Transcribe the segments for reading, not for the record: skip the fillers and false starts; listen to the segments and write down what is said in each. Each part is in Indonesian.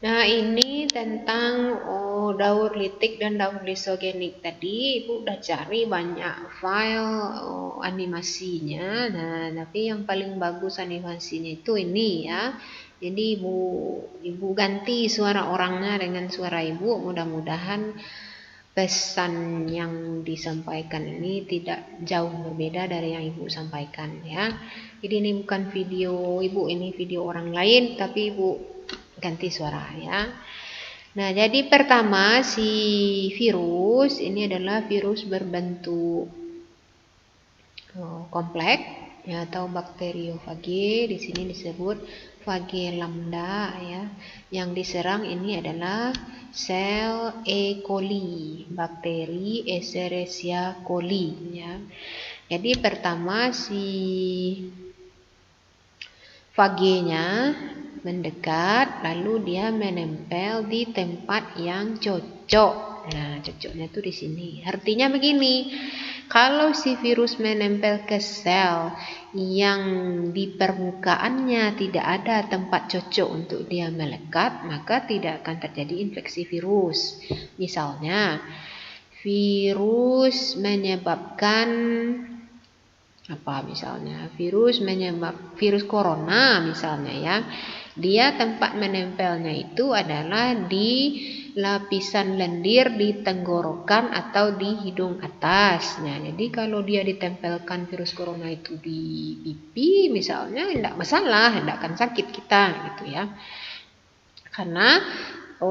Nah, ini tentang daur litik dan daur lisogenik. Tadi Ibu udah cari banyak file animasinya. Nah, tapi yang paling bagus animasinya itu ini ya. Jadi Ibu ganti suara orangnya dengan suara Ibu. Mudah-mudahan pesan yang disampaikan ini tidak jauh berbeda dari yang Ibu sampaikan ya. Jadi ini bukan video Ibu, ini video orang lain, tapi Ibu ganti suara ya. Nah, jadi pertama si virus ini adalah virus berbentuk kompleks ya, atau bakteriofage. Di sini disebut Phage lambda ya. Yang diserang ini adalah sel E. coli, bakteri Escherichia coli ya. Jadi pertama si fagenya mendekat, lalu dia menempel di tempat yang cocok. Nah, cocoknya tuh di sini. Artinya begini, kalau si virus menempel ke sel yang di permukaannya tidak ada tempat cocok untuk dia melekat, maka tidak akan terjadi infeksi virus. Misalnya, virus menyebabkan virus corona misalnya ya, dia tempat menempelnya itu adalah di lapisan lendir di tenggorokan atau di hidung atas. Nah, jadi kalau dia ditempelkan virus corona itu di pipi misalnya, tidak masalah, tidak akan sakit kita gitu ya, karena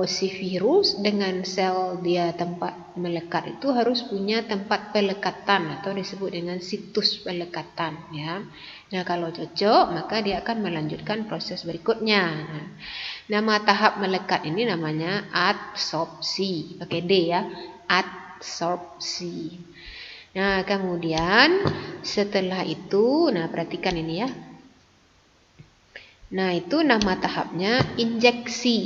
si virus dengan sel dia tempat melekat itu harus punya tempat pelekatan atau disebut dengan situs pelekatan ya. Nah, kalau cocok maka dia akan melanjutkan proses berikutnya. Nah, nama tahap melekat ini namanya adsorpsi, pakai D ya, adsorpsi. Nah, kemudian setelah itu, nah perhatikan ini ya. Nah, itu nama tahapnya injeksi.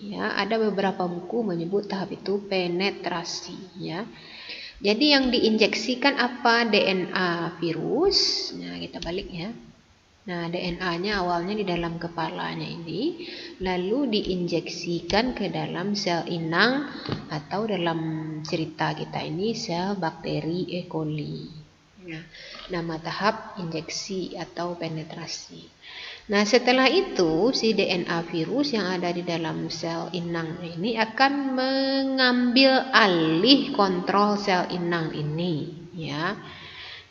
Ya, ada beberapa buku menyebut tahap itu penetrasi ya. Jadi yang diinjeksikan apa? DNA virus. Nah, kita balik ya. Nah, DNA-nya awalnya di dalam kepalanya ini, lalu diinjeksikan ke dalam sel inang atau dalam cerita kita ini sel bakteri E. coli. Nah, nama tahap injeksi atau penetrasi. Nah, setelah itu si DNA virus yang ada di dalam sel inang ini akan mengambil alih kontrol sel inang ini ya.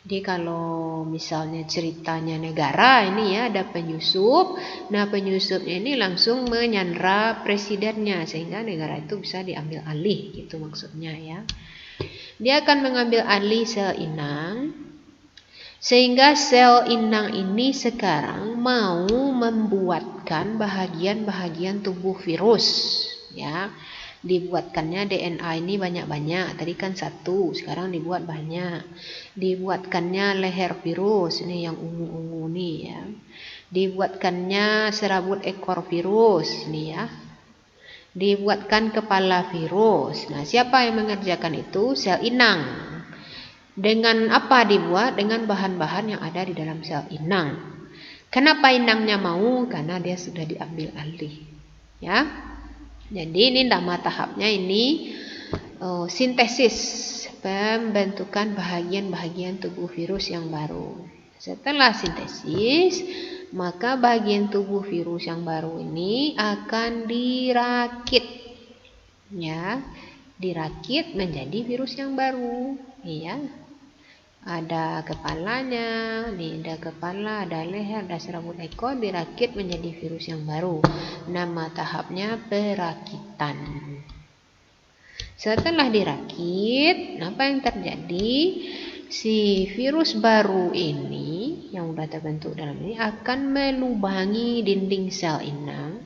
Jadi kalau misalnya ceritanya negara ini ya, ada penyusup. Nah, penyusupnya ini langsung menyandra presidennya sehingga negara itu bisa diambil alih, gitu maksudnya ya. Dia akan mengambil alih sel inang sehingga sel inang ini sekarang mau membuatkan bahagian-bahagian tubuh virus ya. Dibuatkannya DNA ini banyak-banyak. Tadi kan satu, sekarang dibuat banyak. Dibuatkannya leher virus, ini yang ungu-ungu nih ya. Dibuatkannya serabut ekor virus, ini ya. Dibuatkan kepala virus. Nah, siapa yang mengerjakan itu? Sel inang. Dengan apa dibuat? Dengan bahan-bahan yang ada di dalam sel inang. Kenapa inangnya mau? Karena dia sudah diambil alih. Ya. Jadi ini nama tahapnya ini sintesis, pembentukan bahagian-bahagian tubuh virus yang baru. Setelah sintesis, maka bagian tubuh virus yang baru ini akan dirakit. Ya. Dirakit menjadi virus yang baru. Iya. Ada kepalanya, nih ada kepala, ada leher, ada serabut ekor, dirakit menjadi virus yang baru. Nama tahapnya perakitan. Setelah dirakit, apa yang terjadi? Si virus baru ini yang sudah terbentuk dalam ini akan melubangi dinding sel inang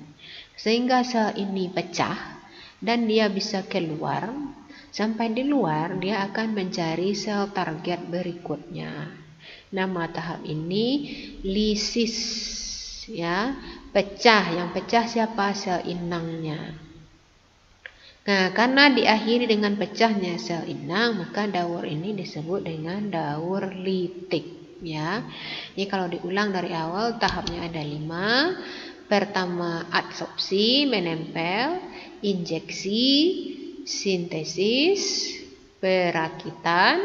sehingga sel ini pecah dan dia bisa keluar. Sampai di luar, dia akan mencari sel target berikutnya. Nama tahap ini lisis, ya, pecah. Yang pecah siapa? Sel inangnya. Nah, karena diakhiri dengan pecahnya sel inang, maka daur ini disebut dengan daur litik. Ya, jadi kalau diulang dari awal, tahapnya ada 5. Pertama adsorpsi, menempel, injeksi, sintesis, perakitan,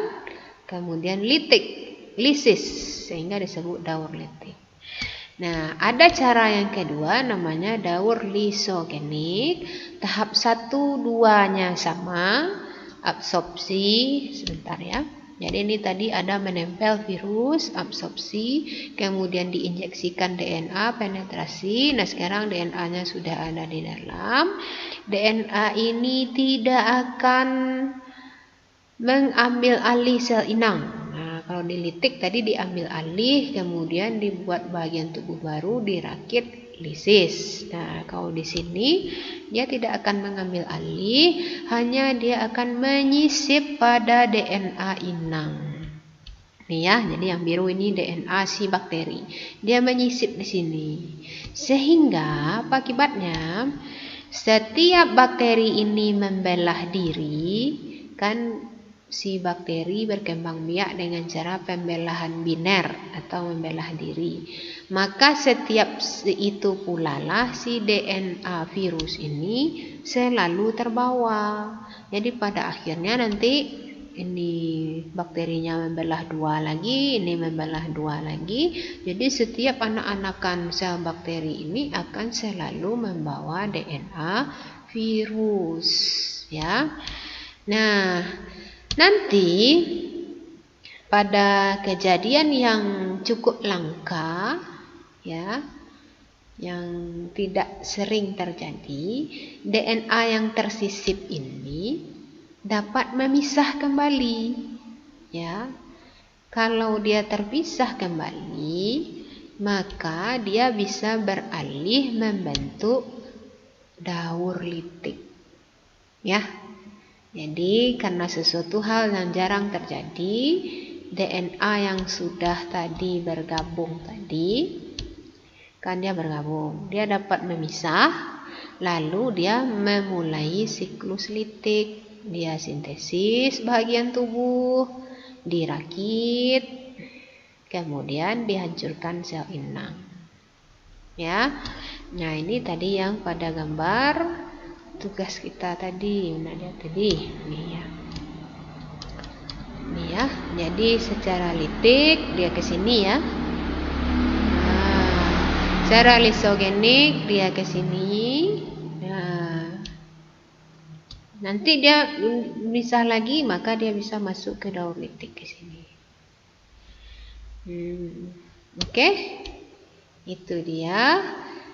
kemudian lisis, sehingga disebut daur litik. Nah, ada cara yang kedua namanya daur lisogenik. Tahap 1-2-nya sama, absorpsi, sebentar ya. Jadi ini tadi ada menempel virus, absorpsi, kemudian diinjeksikan DNA, penetrasi. Nah, sekarang DNA-nya sudah ada di dalam. DNA ini tidak akan mengambil alih sel inang. Nah, kalau dilitik tadi diambil alih, kemudian dibuat bagian tubuh baru, dirakit, lisis. Nah, kalau di sini dia tidak akan mengambil alih, hanya dia akan menyisip pada DNA inang. Nih ya, jadi yang biru ini DNA si bakteri. Dia menyisip di sini. Sehingga apa akibatnya? Setiap bakteri ini membelah diri, kan si bakteri berkembang biak dengan cara pembelahan biner atau membelah diri. Maka setiap itu pula lah si DNA virus ini selalu terbawa. Jadi pada akhirnya nanti ini bakterinya membelah dua lagi, ini membelah dua lagi. Jadi setiap anak-anakan sel bakteri ini akan selalu membawa DNA virus, ya. Nah, nanti pada kejadian yang cukup langka, ya, yang tidak sering terjadi, DNA yang tersisip ini dapat memisah kembali, ya. Kalau dia terpisah kembali, maka dia bisa beralih membentuk daur litik, ya. Jadi karena sesuatu hal yang jarang terjadi, DNA yang sudah tadi bergabung tadi, kan dia bergabung, dia dapat memisah, lalu dia memulai siklus litik, dia sintesis bagian tubuh, dirakit, kemudian dihancurkan sel inang, ya. Nah, ini tadi yang pada gambar tugas kita tadi. Nah, dia tadi nih ya. Nih ya. Jadi secara litik dia ke sini ya. Nah, secara lisogenik dia ke sini. Nah, nanti dia misah lagi, maka dia bisa masuk ke daur litik ke sini. Oke. Itu dia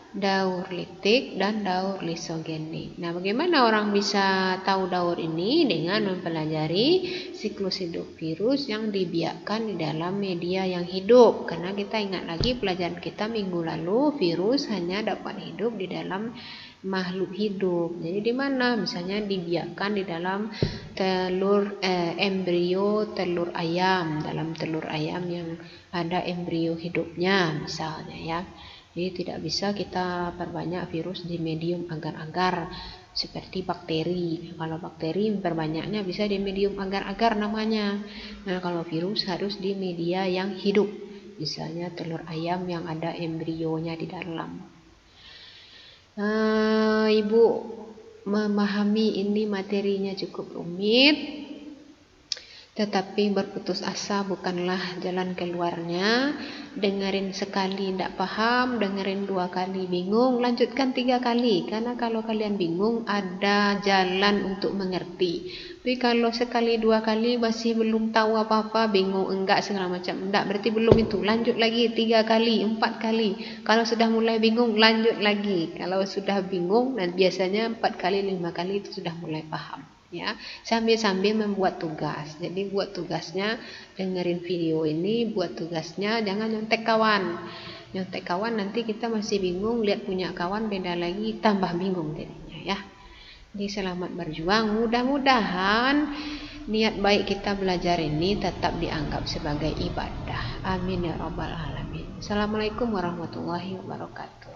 daur litik dan daur lisogenik. Nah, bagaimana orang bisa tahu daur ini? Dengan mempelajari siklus hidup virus yang dibiakkan di dalam media yang hidup. Karena kita ingat lagi pelajaran kita minggu lalu, virus hanya dapat hidup di dalam makhluk hidup. Jadi di mana? Misalnya dibiakkan di dalam embrio telur ayam, dalam telur ayam yang ada embrio hidupnya misalnya, ya. Jadi tidak bisa kita perbanyak virus di medium agar-agar seperti bakteri. Kalau bakteri perbanyaknya bisa di medium agar-agar namanya. Nah, kalau virus harus di media yang hidup. Misalnya telur ayam yang ada embrionya di dalam. Ibu memahami ini materinya cukup rumit. Tetapi berputus asa bukanlah jalan keluarnya. Dengerin sekali tidak paham, dengerin 2 kali bingung, lanjutkan 3 kali. Karena kalau kalian bingung ada jalan untuk mengerti. Tapi kalau sekali 2 kali masih belum tahu apa-apa, bingung, enggak segala macam, enggak, berarti belum itu. Lanjut lagi 3 kali, 4 kali. Kalau sudah mulai bingung, lanjut lagi. Kalau sudah bingung, dan biasanya 4 kali, 5 kali itu sudah mulai paham. Ya, sambil membuat tugas. Jadi buat tugasnya, dengerin video ini, buat tugasnya, jangan nyontek kawan. Nyontek kawan nanti kita masih bingung, lihat punya kawan beda lagi, tambah bingung jadinya, ya. Jadi selamat berjuang. Mudah-mudahan niat baik kita belajar ini tetap dianggap sebagai ibadah. Amin ya rabbal alamin. Assalamualaikum warahmatullahi wabarakatuh.